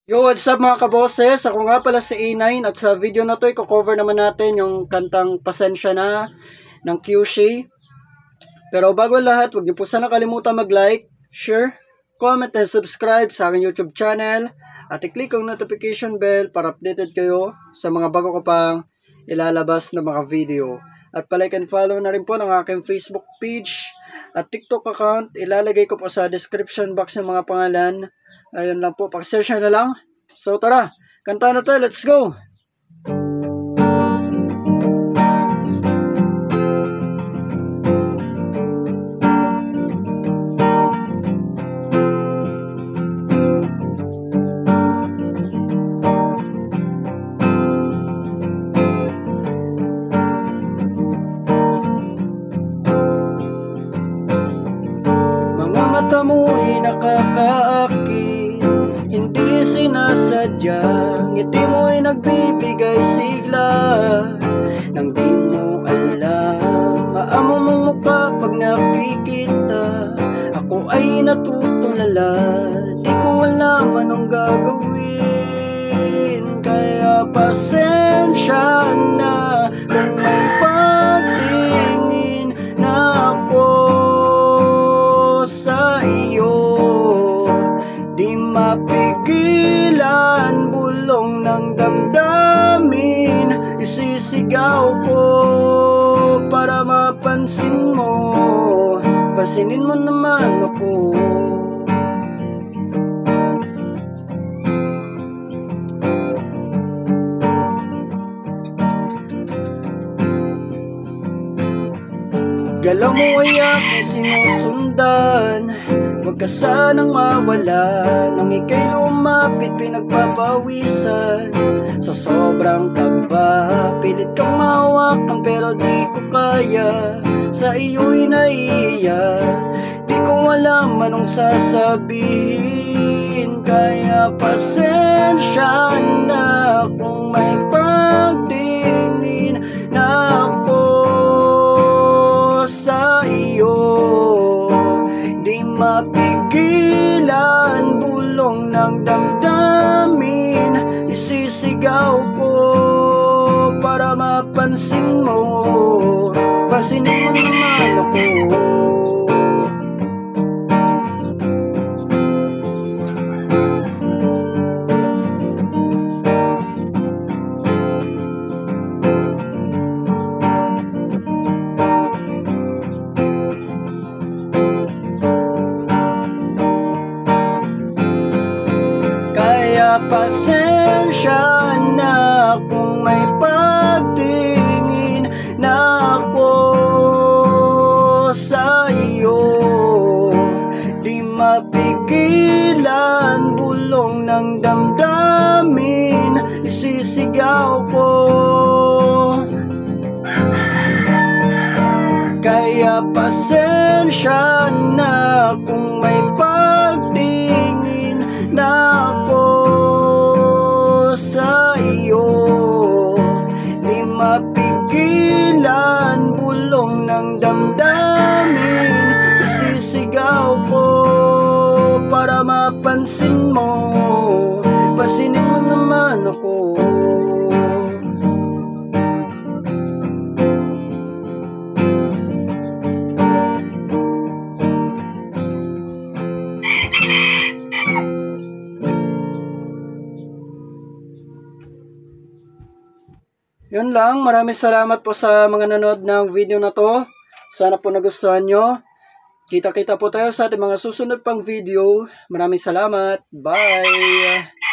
Yo, what's up mga kaboses? Ako nga pala si A9 at sa video na to, i-cover naman natin yung kantang Pasensya Na ng QC. Pero bago lahat, huwag niyo po sana kalimutan mag-like, share, comment, and subscribe sa aking YouTube channel. At i-click ang notification bell para updated kayo sa mga bago ko pang ilalabas na mga video. At palike and follow na rin po ng aking Facebook page at TikTok account. Ilalagay ko po sa description box ng mga pangalan. Ayun lang po, pag-search na lang. So tara, kanta na tayo, let's go! Mga mata mo'y nakakaakit, hindi sinasadya. Ngiti mo'y nagbibigay sigla nang di mo alam. Maamo mong mukha pag nakikita, ako ay natutulala. Di ko alam anong gagawin, kaya pasensya na kung may pagtingin na ako sa iyo. Di mapigilan, bulong ng damdamin, isisigaw ko para mapansin mo. Pansinin mo naman ako. Galaw mo ay aking sinusundan, huwag ka sanang mawala. Nang ika'y lumapit, pinagpapawisan. Sa sobrang kaba, pilit kang mahawakan pero di ko kaya. Sa iyo'y naiiya, di ko alam anong sasabihin. Kaya pasensya na kung may pagtingin na ako sa iyo. Di mapigilan, bulong ng damdamin, isisigaw ko para mapansin mo. Pansinin mo naman ako. Pasensya na kung may pagtingin na ako sa iyo. Di mapigilan, bulong ng damdamin, isisigaw ko. Kaya pasensya na kung may pagtingin na ako sa iyo. Di mapigilan, bulong ng damdamin, isisigaw ko para mapansin mo. Pansinin mo naman ako. Yun lang, maraming salamat po sa mga nanood ng video na to. Sana po nagustuhan nyo. Kita-kita po tayo sa ating mga susunod pang video. Maraming salamat. Bye!